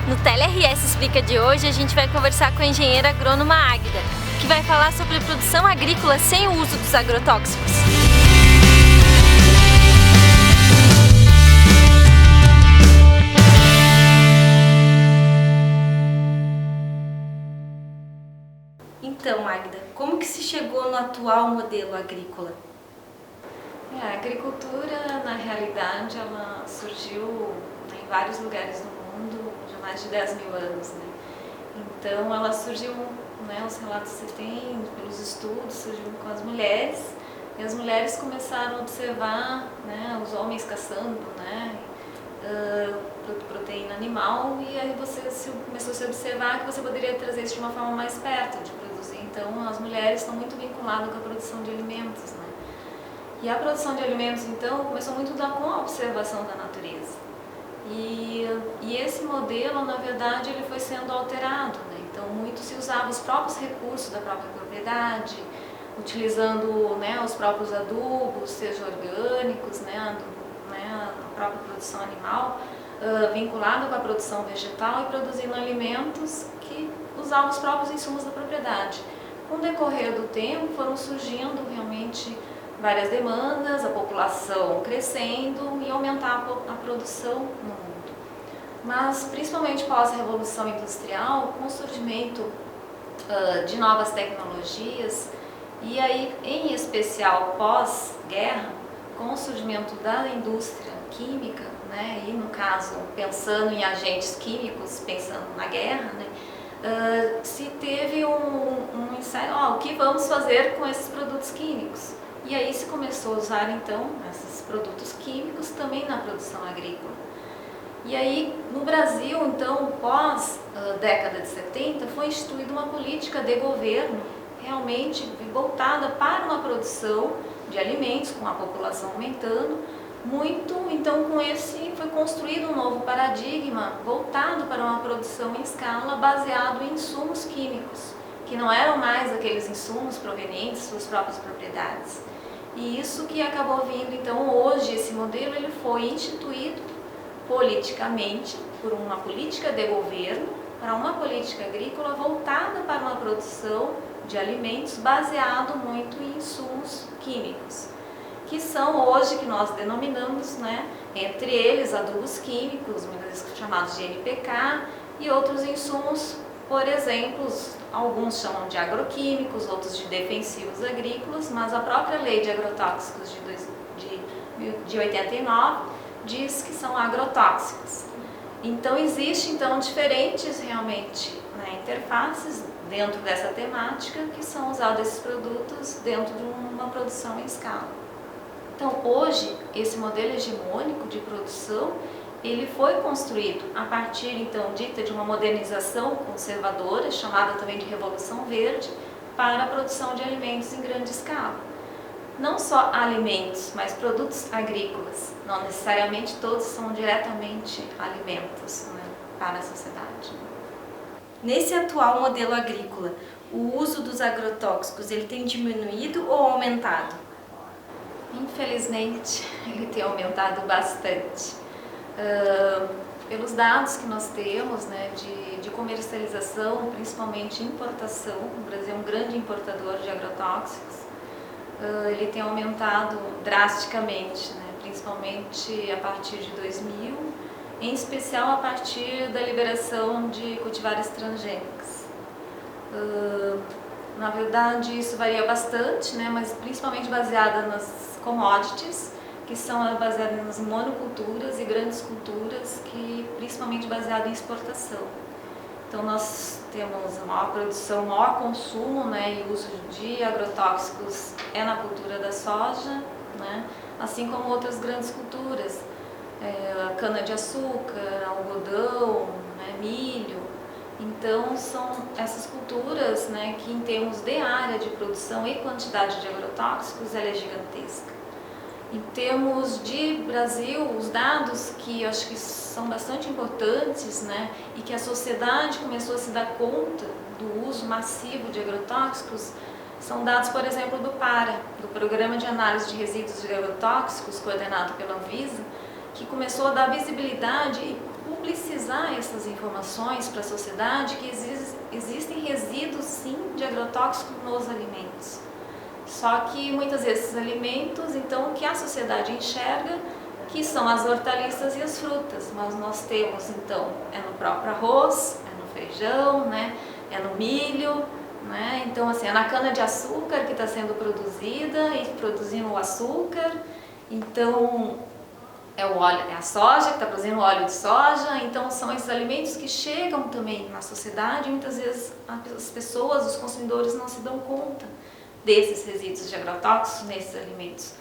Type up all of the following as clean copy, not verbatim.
No TeleRS Explica de hoje, a gente vai conversar com a engenheira agrônoma Águida, que vai falar sobre produção agrícola sem o uso dos agrotóxicos. Então, Águida, como que se chegou no atual modelo agrícola? A agricultura, na realidade, ela surgiu em vários lugares do mundo já há mais de 10 mil anos. Então, ela surgiu, os relatos que se tem pelos estudos, surgiu com as mulheres, e as mulheres começaram a observar os homens caçando proteína animal, e aí começou a se observar que você poderia trazer isso de uma forma mais perto de produzir. Então, as mulheres estão muito vinculadas com a produção de alimentos. E a produção de alimentos, então, começou muito com a observação da natureza. E esse modelo, na verdade, ele foi sendo alterado. Então, muito se usava os próprios recursos da própria propriedade, utilizando os próprios adubos, seja orgânicos, a própria produção animal, vinculado com a produção vegetal e produzindo alimentos que usavam os próprios insumos da propriedade. Com o decorrer do tempo, foram surgindo realmente várias demandas, a população crescendo e aumentar a produção no mundo. Mas, principalmente pós a Revolução Industrial, com o surgimento de novas tecnologias, e aí, em especial pós-guerra, com o surgimento da indústria química, e no caso, pensando em agentes químicos, pensando na guerra, se teve um ensaio, o que vamos fazer com esses produtos químicos? E aí se começou a usar, então, esses produtos químicos também na produção agrícola. E aí, no Brasil, então, pós década de 70, foi instituída uma política de governo realmente voltada para uma produção de alimentos, com a população aumentando, então foi construído um novo paradigma voltado para uma produção em escala baseado em insumos químicos, que não eram mais aqueles insumos provenientes de suas próprias propriedades. E isso que acabou vindo, então hoje esse modelo ele foi instituído politicamente por uma política de governo para uma política agrícola voltada para uma produção de alimentos baseado muito em insumos químicos, que são hoje que nós denominamos, entre eles adubos químicos, muitas vezes chamados de NPK, e outros insumos, por exemplo, alguns chamam de agroquímicos, outros de defensivos agrícolas, mas a própria lei de agrotóxicos de 89 diz que são agrotóxicos. Então, existem diferentes realmente interfaces dentro dessa temática que são usados esses produtos dentro de uma produção em escala. Então, hoje, esse modelo hegemônico de produção ele foi construído a partir, então, dita de uma modernização conservadora, chamada também de Revolução Verde, para a produção de alimentos em grande escala. Não só alimentos, mas produtos agrícolas. Não necessariamente todos são diretamente alimentos para a sociedade. Nesse atual modelo agrícola, o uso dos agrotóxicos ele tem diminuído ou aumentado? Infelizmente, ele tem aumentado bastante. Pelos dados que nós temos de comercialização, principalmente importação, o Brasil é um grande importador de agrotóxicos, ele tem aumentado drasticamente, principalmente a partir de 2000, em especial a partir da liberação de cultivares transgênicos. Na verdade, isso varia bastante, mas principalmente baseada nas commodities, que são baseadas nas monoculturas e grandes culturas, que principalmente baseadas em exportação. Então nós temos a maior produção, maior consumo e uso de agrotóxicos é na cultura da soja, assim como outras grandes culturas, cana-de-açúcar, algodão, milho. Então são essas culturas que em termos de área de produção e quantidade de agrotóxicos ela é gigantesca. Em termos de Brasil, os dados que eu acho que são bastante importantes, e que a sociedade começou a se dar conta do uso massivo de agrotóxicos, são dados, por exemplo, do PARA, do Programa de Análise de Resíduos de Agrotóxicos, coordenado pela Anvisa, que começou a dar visibilidade e publicizar essas informações para a sociedade que existem resíduos sim de agrotóxico nos alimentos. Só que muitas vezes esses alimentos, então, o que a sociedade enxerga que são as hortaliças e as frutas, mas nós temos então, é no próprio arroz, é no feijão, né? É no milho, né? Então assim, é na cana de açúcar que está sendo produzida e produzindo o açúcar, então é o óleo, é a soja que está produzindo óleo de soja, então são esses alimentos que chegam também na sociedade e muitas vezes as pessoas, os consumidores não se dão conta desses resíduos de agrotóxicos nesses alimentos.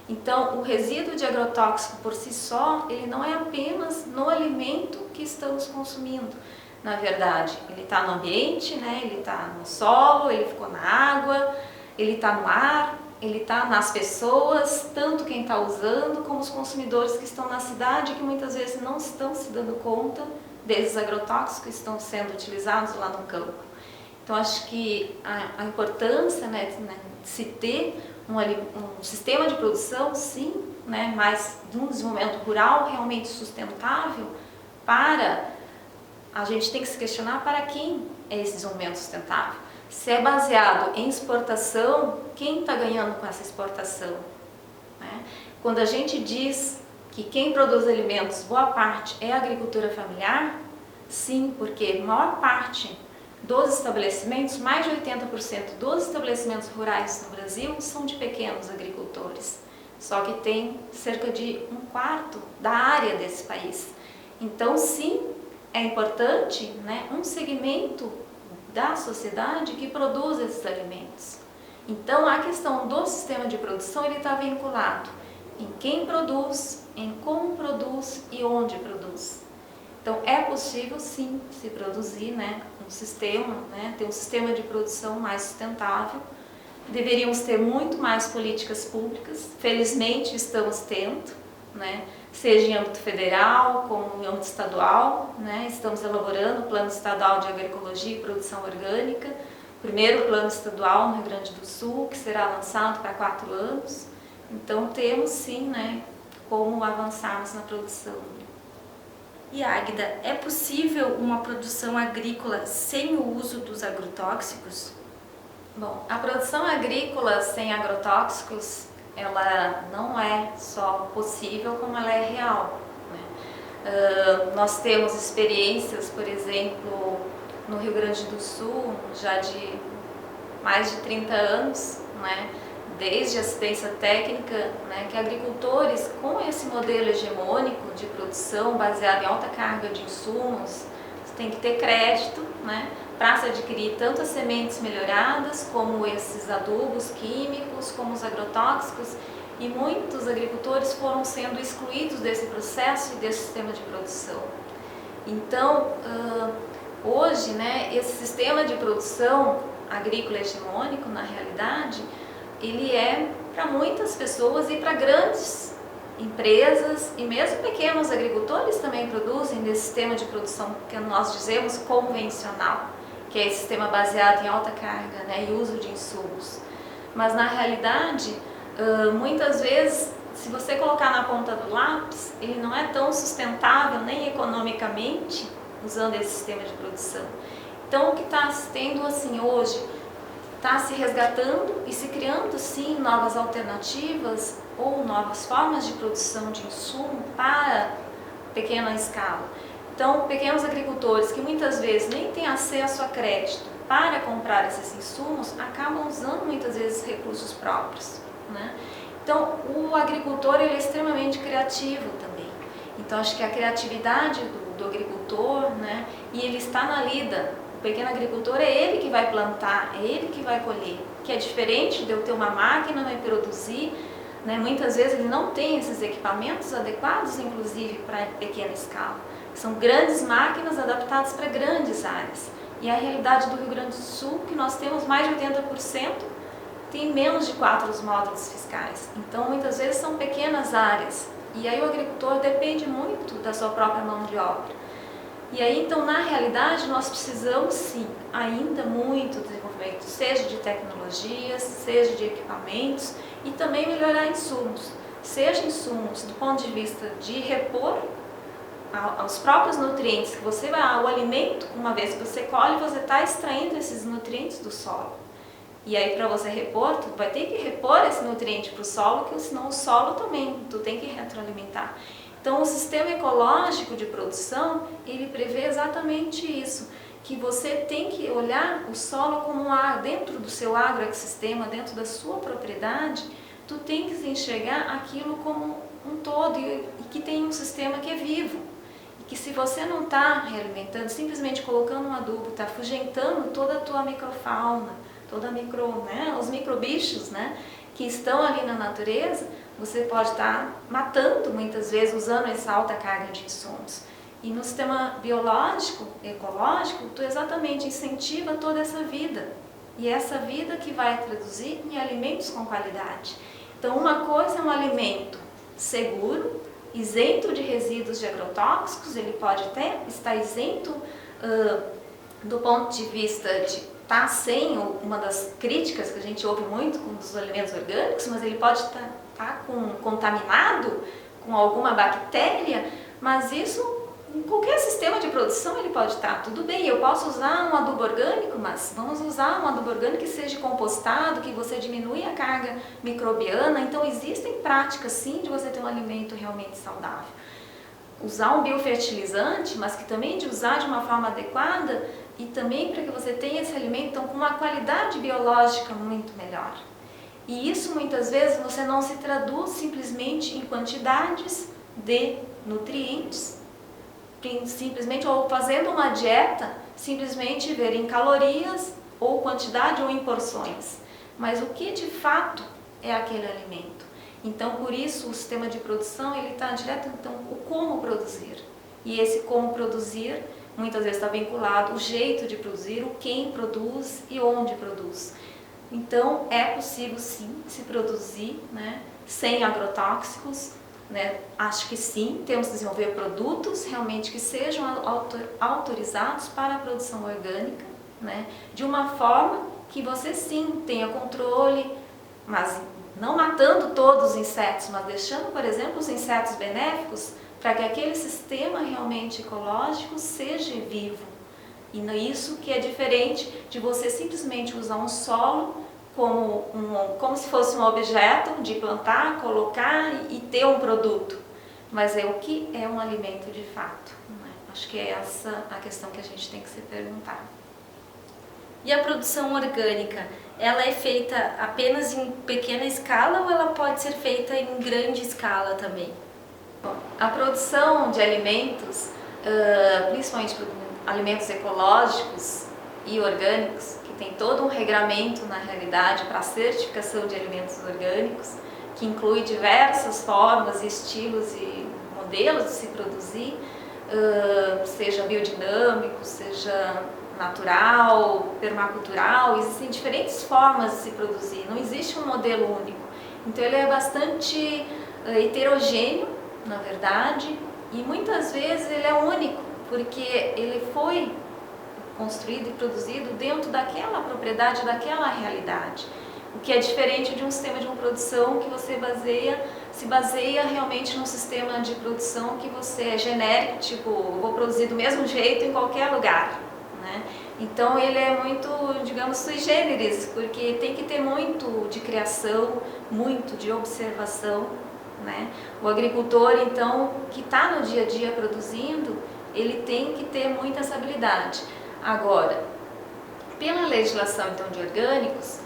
Então, o resíduo de agrotóxico por si só, ele não é apenas no alimento que estamos consumindo. Na verdade, ele está no ambiente, né? Ele está no solo, ele ficou na água, ele está no ar, ele está nas pessoas, tanto quem está usando como os consumidores que estão na cidade que muitas vezes não estão se dando conta desses agrotóxicos que estão sendo utilizados lá no campo. Então, acho que a importância, né, de se ter um sistema de produção, sim, né, mas de um desenvolvimento rural realmente sustentável, a gente tem que se questionar para quem é esse desenvolvimento sustentável. Se é baseado em exportação, quem está ganhando com essa exportação? Né? Quando a gente diz que quem produz alimentos, boa parte, é a agricultura familiar, sim, porque a maior parte dos estabelecimentos, mais de 80% dos estabelecimentos rurais no Brasil são de pequenos agricultores. Só que tem cerca de 1/4 da área desse país. Então, sim, é importante, né, um segmento da sociedade que produz esses alimentos. Então, a questão do sistema de produção, ele está vinculado em quem produz, em como produz e onde produz. Então, é possível, sim, se produzir, né, um sistema, né, ter um sistema de produção mais sustentável. Deveríamos ter muito mais políticas públicas, felizmente estamos tendo, né, seja em âmbito federal, como em âmbito estadual, né, estamos elaborando o Plano Estadual de Agroecologia e Produção Orgânica, primeiro plano estadual no Rio Grande do Sul, que será lançado para 4 anos. Então, temos, sim, né, como avançarmos na produção. E Águida, é possível uma produção agrícola sem o uso dos agrotóxicos? Bom, a produção agrícola sem agrotóxicos, ela não é só possível, como ela é real, né? Nós temos experiências, por exemplo, no Rio Grande do Sul, já de mais de 30 anos, né? Desde assistência técnica, né, que agricultores com esse modelo hegemônico de produção baseado em alta carga de insumos, tem que ter crédito, né, para se adquirir tanto as sementes melhoradas, como esses adubos químicos, como os agrotóxicos, e muitos agricultores foram sendo excluídos desse processo e desse sistema de produção. Então, hoje, né, esse sistema de produção agrícola hegemônico, na realidade, ele é para muitas pessoas e para grandes empresas e mesmo pequenos agricultores também produzem desse sistema de produção que nós dizemos convencional, que é esse sistema baseado em alta carga, né, e uso de insumos. Mas na realidade, muitas vezes, se você colocar na ponta do lápis, ele não é tão sustentável nem economicamente usando esse sistema de produção. Então, o que está tendo assim hoje está se resgatando e se criando, sim, novas alternativas ou novas formas de produção de insumo para pequena escala. Então, pequenos agricultores que muitas vezes nem têm acesso a crédito para comprar esses insumos, acabam usando muitas vezes recursos próprios, né? Então, o agricultor, ele é extremamente criativo também. Então, acho que a criatividade do agricultor, né, e ele está na lida. O pequeno agricultor é ele que vai plantar, é ele que vai colher, que é diferente de eu ter uma máquina, né, produzir, né, muitas vezes ele não tem esses equipamentos adequados, inclusive para pequena escala. São grandes máquinas adaptadas para grandes áreas. E a realidade do Rio Grande do Sul, que nós temos mais de 80%, tem menos de 4 módulos fiscais. Então, muitas vezes são pequenas áreas. E aí o agricultor depende muito da sua própria mão de obra. E aí, então, na realidade, nós precisamos, sim, ainda muito desenvolvimento, seja de tecnologias, seja de equipamentos, e também melhorar insumos. Seja insumos do ponto de vista de repor aos próprios nutrientes que você vai, o alimento, uma vez que você colhe, você está extraindo esses nutrientes do solo. E aí para você repor, tu vai ter que repor esse nutriente para o solo, porque senão o solo também, tu tem que retroalimentar. Então o sistema ecológico de produção, ele prevê exatamente isso, que você tem que olhar o solo como dentro do seu agroecossistema, dentro da sua propriedade, tu tem que enxergar aquilo como um todo e que tem um sistema que é vivo. E que se você não está realimentando, simplesmente colocando um adubo, está afugentando toda a tua microfauna, os microbichos, né, que estão ali na natureza, você pode estar matando muitas vezes usando essa alta carga de insumos. E no sistema biológico, ecológico, tu exatamente incentiva toda essa vida. E essa vida que vai traduzir em alimentos com qualidade. Então uma coisa é um alimento seguro, isento de resíduos de agrotóxicos, ele pode até estar isento do ponto de vista de estar sem uma das críticas que a gente ouve muito com os alimentos orgânicos, mas ele pode estar contaminado com alguma bactéria, mas isso em qualquer sistema de produção ele pode estar. Tudo bem, eu posso usar um adubo orgânico, mas vamos usar um adubo orgânico que seja compostado, que você diminui a carga microbiana. Então existem práticas sim de você ter um alimento realmente saudável. Usar um biofertilizante, mas que também de usar de uma forma adequada e também para que você tenha esse alimento então, com uma qualidade biológica muito melhor. E isso muitas vezes você não se traduz simplesmente em quantidades de nutrientes, simplesmente ou fazendo uma dieta, simplesmente ver em calorias ou quantidade ou em porções, mas o que de fato é aquele alimento. Então por isso o sistema de produção ele está direto então o como produzir, e esse como produzir muitas vezes está vinculado o jeito de produzir, o quem produz e onde produz. Então é possível sim se produzir, né, sem agrotóxicos. Né? Acho que sim, temos que desenvolver produtos realmente que sejam autorizados para a produção orgânica, né? De uma forma que você sim tenha controle, mas não matando todos os insetos, mas deixando, por exemplo, os insetos benéficos para que aquele sistema realmente ecológico seja vivo. E isso que é diferente de você simplesmente usar um solo como se fosse um objeto de plantar, colocar e ter um produto. Mas é o que é um alimento de fato. Né? Acho que é essa a questão que a gente tem que se perguntar. E a produção orgânica, ela é feita apenas em pequena escala ou ela pode ser feita em grande escala também? Bom, a produção de alimentos, principalmente alimentos ecológicos e orgânicos, tem todo um regramento na realidade para a certificação de alimentos orgânicos, que inclui diversas formas, estilos e modelos de se produzir, seja biodinâmico, seja natural, permacultural, existem diferentes formas de se produzir, não existe um modelo único. Então ele é bastante heterogêneo, na verdade, e muitas vezes ele é único, porque ele foi construído e produzido dentro daquela propriedade, daquela realidade. O que é diferente de um sistema de uma produção que você se baseia realmente num sistema de produção que você é genérico, tipo, vou produzir do mesmo jeito em qualquer lugar, né? Então ele é muito, digamos, sui generis, porque tem que ter muito de criação, muito de observação, né? O agricultor, então, que está no dia a dia produzindo, ele tem que ter muita essa habilidade. Agora, pela legislação então de orgânicos,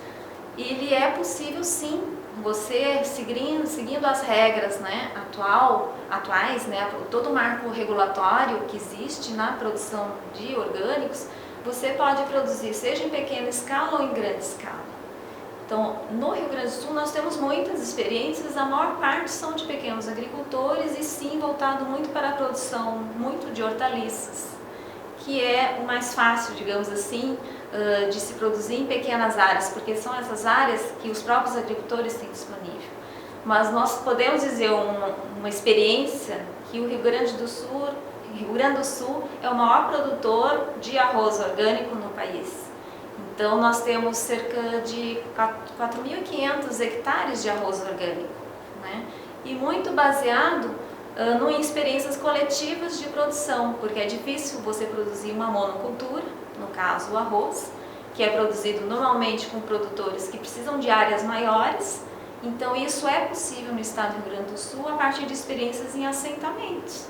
ele é possível sim, você seguindo as regras, né, atuais, né, todo o marco regulatório que existe na produção de orgânicos, você pode produzir seja em pequena escala ou em grande escala. Então, no Rio Grande do Sul nós temos muitas experiências, a maior parte são de pequenos agricultores e sim voltado muito para a produção muito de hortaliças, que é o mais fácil, digamos assim, de se produzir em pequenas áreas, porque são essas áreas que os próprios agricultores têm disponível. Mas nós podemos dizer uma experiência que o Rio Grande do Sul é o maior produtor de arroz orgânico no país. Então nós temos cerca de 4.500 hectares de arroz orgânico, né? E muito baseado em experiências coletivas de produção, porque é difícil você produzir uma monocultura, no caso o arroz, que é produzido normalmente com produtores que precisam de áreas maiores. Então isso é possível no estado do Rio Grande do Sul a partir de experiências em assentamentos.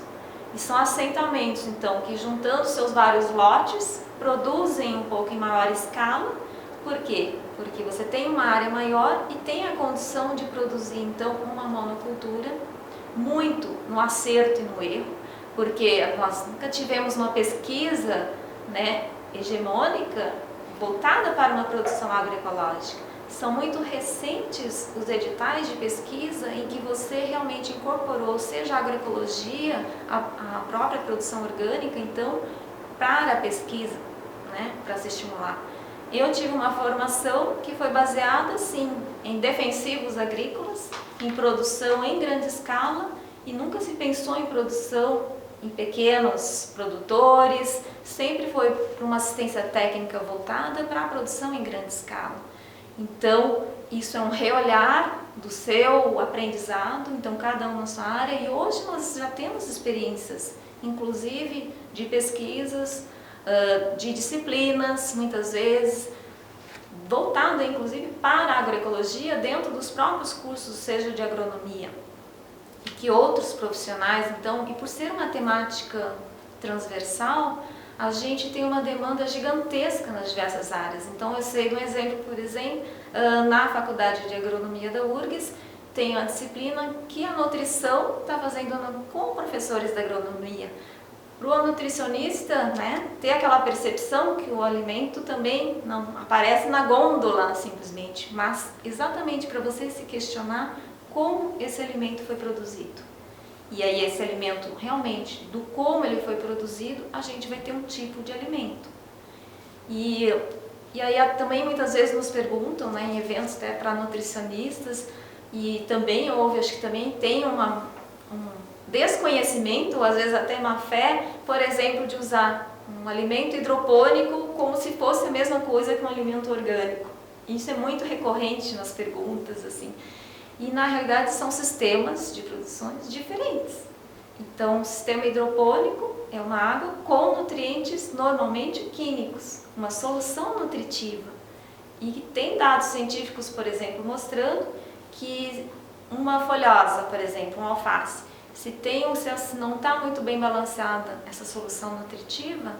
E são assentamentos, então, que juntando seus vários lotes, produzem um pouco em maior escala. Por quê? Porque você tem uma área maior e tem a condição de produzir, então, uma monocultura muito no acerto e no erro, porque nós nunca tivemos uma pesquisa, né, hegemônica voltada para uma produção agroecológica. São muito recentes os editais de pesquisa em que você realmente incorporou, seja a agroecologia, a própria produção orgânica, então, para a pesquisa, né, para se estimular. Eu tive uma formação que foi baseada, sim, em defensivos agrícolas, em produção em grande escala, e nunca se pensou em produção em pequenos produtores, sempre foi para uma assistência técnica voltada para a produção em grande escala. Então, isso é um reolhar do seu aprendizado, então cada um na sua área, e hoje nós já temos experiências, inclusive de pesquisas, de disciplinas, muitas vezes, voltada inclusive para a agroecologia dentro dos próprios cursos, seja de agronomia, e que outros profissionais, então, e por ser uma temática transversal, a gente tem uma demanda gigantesca nas diversas áreas. Então, eu sei de um exemplo, por exemplo, na Faculdade de Agronomia da URGS, tem a disciplina que a nutrição está fazendo com professores da agronomia. Para o nutricionista, né, ter aquela percepção que o alimento também não aparece na gôndola simplesmente, mas exatamente para você se questionar como esse alimento foi produzido. E aí esse alimento realmente, do como ele foi produzido, a gente vai ter um tipo de alimento. E aí também muitas vezes nos perguntam, né, em eventos até para nutricionistas, e também houve, acho que também tem um desconhecimento, ou às vezes até má fé, por exemplo, de usar um alimento hidropônico como se fosse a mesma coisa que um alimento orgânico. Isso é muito recorrente nas perguntas, assim. E na realidade são sistemas de produções diferentes. Então, o sistema hidropônico é uma água com nutrientes normalmente químicos, uma solução nutritiva. E tem dados científicos, por exemplo, mostrando que uma folhosa, por exemplo, uma alface, se não está muito bem balanceada essa solução nutritiva,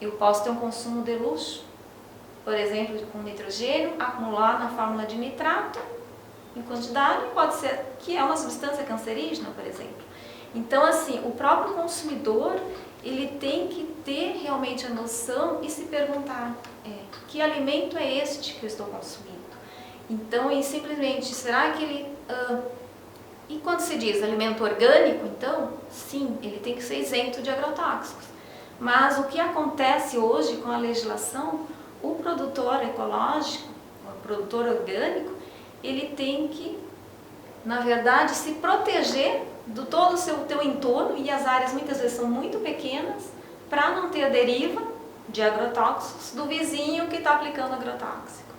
eu posso ter um consumo de luxo, por exemplo, com nitrogênio, acumular na fórmula de nitrato, em quantidade, pode ser que é uma substância cancerígena, por exemplo. Então, assim, o próprio consumidor, ele tem que ter realmente a noção e se perguntar, que alimento é este que eu estou consumindo? Então, e simplesmente, será que ele... E quando se diz alimento orgânico, então, sim, ele tem que ser isento de agrotóxicos. Mas o que acontece hoje com a legislação, o produtor ecológico, o produtor orgânico, ele tem que, na verdade, se proteger do todo o teu entorno, e as áreas muitas vezes são muito pequenas, para não ter a deriva de agrotóxicos do vizinho que está aplicando agrotóxico.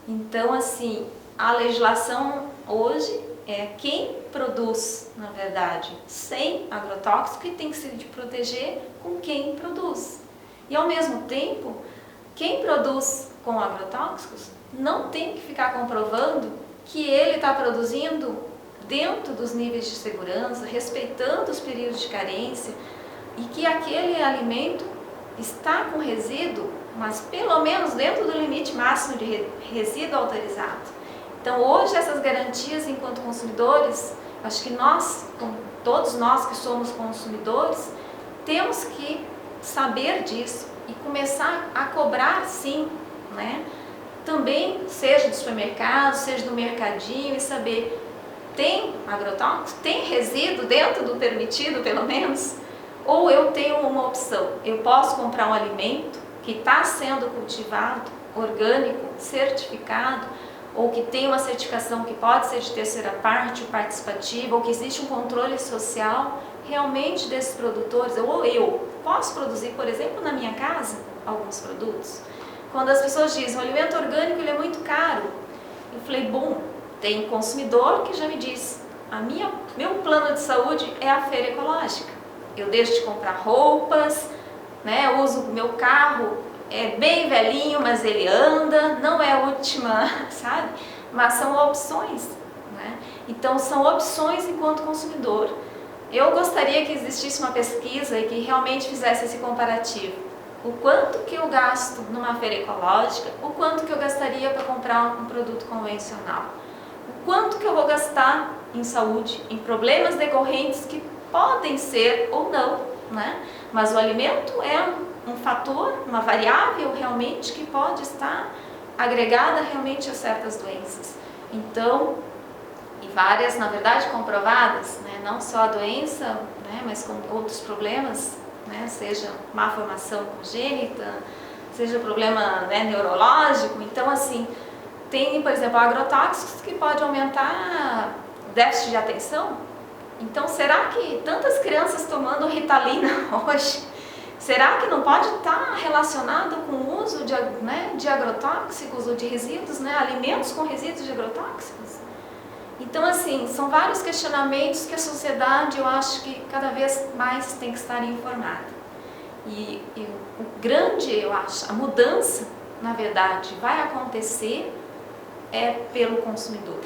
Então, assim, a legislação hoje é quem produz, na verdade, sem agrotóxico, e tem que se proteger com quem produz. E, ao mesmo tempo, quem produz com agrotóxicos não tem que ficar comprovando que ele está produzindo dentro dos níveis de segurança, respeitando os períodos de carência, e que aquele alimento está com resíduo, mas pelo menos dentro do limite máximo de resíduo autorizado. Então, hoje, essas garantias enquanto consumidores, acho que nós, todos nós que somos consumidores, temos que saber disso e começar a cobrar, sim, né? Também, seja do supermercado, seja do mercadinho, e saber, tem agrotóxico? Tem resíduo dentro do permitido, pelo menos? Ou eu tenho uma opção, eu posso comprar um alimento que está sendo cultivado, orgânico, certificado, ou que tem uma certificação que pode ser de terceira parte, ou participativa, ou que existe um controle social realmente desses produtores, ou eu posso produzir, por exemplo, na minha casa, alguns produtos. Quando as pessoas dizem, o alimento orgânico ele é muito caro, eu falei, bom, tem consumidor que já me diz, meu plano de saúde é a feira ecológica. Eu deixo de comprar roupas, né? Eu uso meu carro, é bem velhinho, mas ele anda, não é a última, sabe? Mas são opções, né? Então são opções enquanto consumidor. Eu gostaria que existisse uma pesquisa e que realmente fizesse esse comparativo. O quanto que eu gasto numa feira ecológica, o quanto que eu gastaria para comprar um produto convencional. O quanto que eu vou gastar em saúde, em problemas decorrentes que podem ser ou não, né? Mas o alimento é um fator, uma variável realmente que pode estar agregada realmente a certas doenças. Então, e várias, na verdade, comprovadas, né? Não só a doença, né? Mas com outros problemas, né? Seja má formação congênita, seja problema, né, neurológico. Então, assim, tem, por exemplo, agrotóxicos que pode aumentar déficit de atenção. Então, será que tantas crianças tomando Ritalina hoje, será que não pode estar relacionado com o uso de, né, de agrotóxicos ou de resíduos, né, alimentos com resíduos de agrotóxicos? Então, assim, são vários questionamentos que a sociedade, eu acho que cada vez mais tem que estar informada. E o grande, eu acho, a mudança, na verdade, vai acontecer pelo consumidor.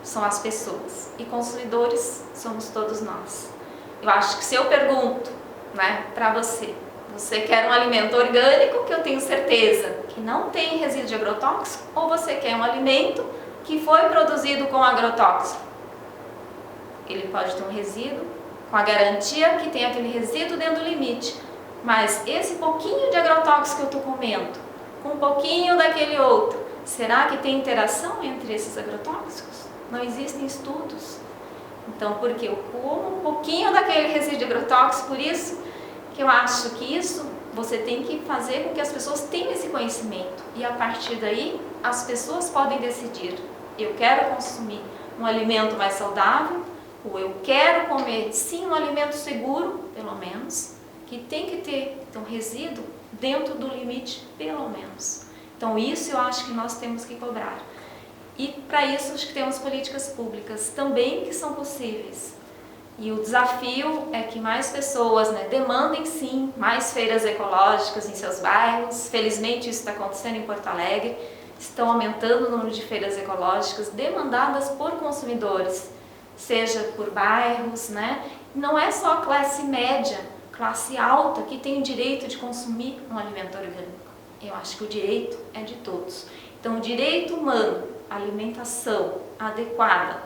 São as pessoas. E consumidores somos todos nós. Eu acho que se eu pergunto, né, para você, você quer um alimento orgânico que eu tenho certeza que não tem resíduo de agrotóxico, ou você quer um alimento que foi produzido com agrotóxico? Ele pode ter um resíduo, com a garantia que tem aquele resíduo dentro do limite, mas esse pouquinho de agrotóxico que eu estou comendo, com um pouquinho daquele outro, será que tem interação entre esses agrotóxicos? Não existem estudos. Então, porque eu como um pouquinho daquele resíduo de agrotóxico, por isso que eu acho que isso você tem que fazer com que as pessoas tenham esse conhecimento. E a partir daí, as pessoas podem decidir: eu quero consumir um alimento mais saudável, ou eu quero comer, sim, um alimento seguro, pelo menos, que tem que ter então, resíduo dentro do limite, pelo menos. Então, isso eu acho que nós temos que cobrar. E para isso acho que temos políticas públicas também que são possíveis. E o desafio é que mais pessoas, né, demandem sim mais feiras ecológicas em seus bairros. Felizmente isso está acontecendo em Porto Alegre. Estão aumentando o número de feiras ecológicas demandadas por consumidores, seja por bairros, né? Não é só a classe média, classe alta que tem o direito de consumir um alimento orgânico. Eu acho que o direito é de todos. Então, o direito humano, alimentação adequada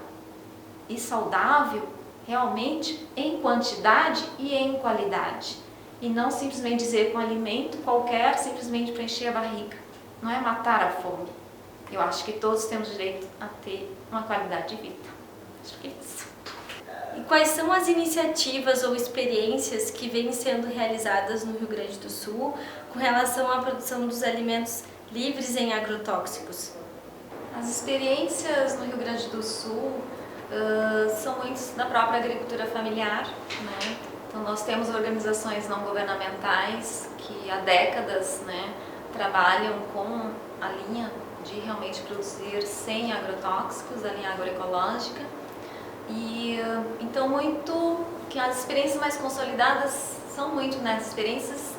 e saudável, realmente em quantidade e em qualidade. E não simplesmente dizer que um alimento qualquer, simplesmente para encher a barriga. Não é matar a fome. Eu acho que todos temos direito a ter uma qualidade de vida. Acho que é isso. E quais são as iniciativas ou experiências que vêm sendo realizadas no Rio Grande do Sul com relação à produção dos alimentos livres em agrotóxicos? As experiências no Rio Grande do Sul são muitas da própria agricultura familiar, né? Então nós temos organizações não governamentais que há décadas, né, trabalham com a linha de realmente produzir sem agrotóxicos, a linha agroecológica. E então muito que as experiências mais consolidadas são muito nas experiências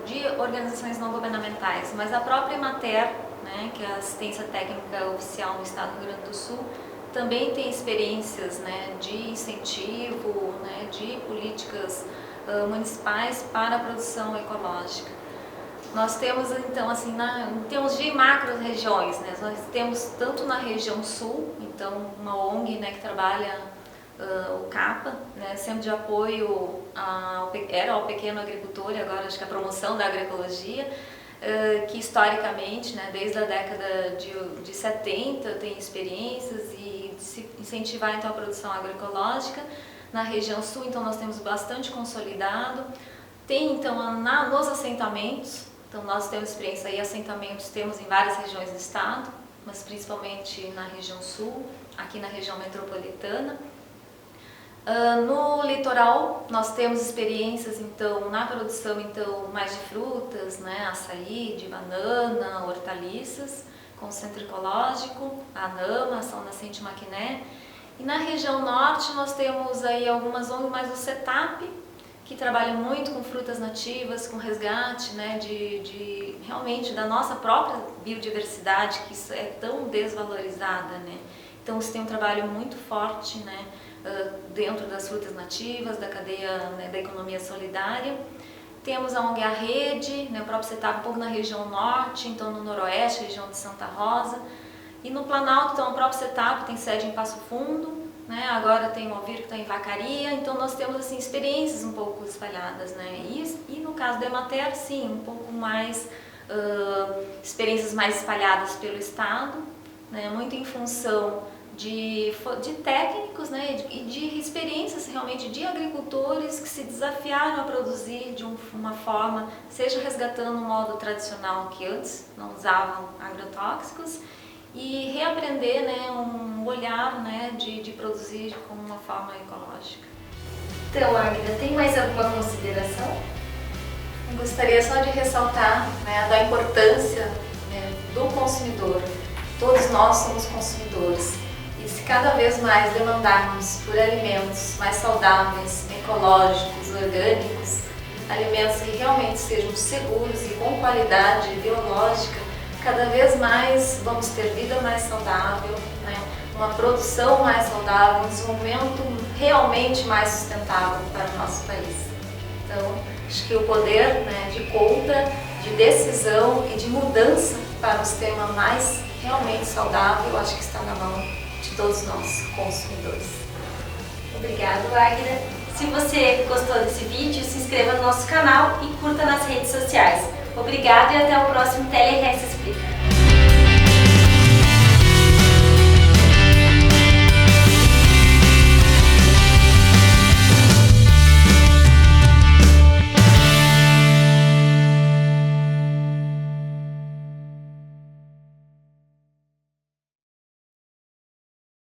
de organizações não governamentais, mas a própria Emater, né, que é a assistência técnica oficial no estado do Rio Grande do Sul, também tem experiências, né, de incentivo, né, de políticas municipais para a produção ecológica. Nós temos então assim, em termos de macro-regiões, né, nós temos tanto na região sul, então uma ONG, né, que trabalha o CAPA, né, Centro de Apoio ao Pequeno Agricultor, e agora acho que a promoção da agroecologia, que historicamente, né, desde a década de 70 tem experiências e se incentivar então a produção agroecológica na região sul, então nós temos bastante consolidado. Tem então nos assentamentos, então nós temos experiência aí, assentamentos temos em várias regiões do estado, mas principalmente na região sul, aqui na região metropolitana. No litoral nós temos experiências então na produção então mais de frutas, né, açaí, de banana, hortaliças, com o Centro Ecológico, a ANAMA, Ação Nascente Maquiné, E na região norte nós temos aí algumas ONGs, mas o CETAP, que trabalha muito com frutas nativas, com resgate, né, realmente da nossa própria biodiversidade, que isso é tão desvalorizada, né. Então você tem um trabalho muito forte, né, dentro das frutas nativas, da cadeia, né, da economia solidária. Temos a ONG A Rede, né, o próprio CETAP um pouco na região norte, então no noroeste, região de Santa Rosa. E no Planalto, então, o próprio CETAP tem sede em Passo Fundo, né, agora tem o Alvir que está em Vacaria, então nós temos assim, experiências um pouco espalhadas. Né, e no caso da Emater, sim, um pouco mais, experiências mais espalhadas pelo Estado, né, muito em função de técnicos, né, e de experiências realmente de agricultores que se desafiaram a produzir de uma forma, seja resgatando o modo tradicional que antes não usavam agrotóxicos, e reaprender, né, um olhar, né, de produzir com uma forma ecológica. Então, Águida, tem mais alguma consideração? Eu gostaria só de ressaltar, né, da importância, né, do consumidor. Todos nós somos consumidores e se cada vez mais demandarmos por alimentos mais saudáveis, ecológicos, orgânicos, alimentos que realmente sejam seguros e com qualidade biológica, cada vez mais vamos ter vida mais saudável, né? Uma produção mais saudável, um desenvolvimento realmente mais sustentável para o nosso país. Então, acho que o poder, né, de compra, de decisão e de mudança para um sistema mais realmente saudável, acho que está na mão de todos nós, consumidores. Obrigado, Águida. Se você gostou desse vídeo, se inscreva no nosso canal e curta nas redes sociais. Obrigado e até o próximo TeleRS Explica.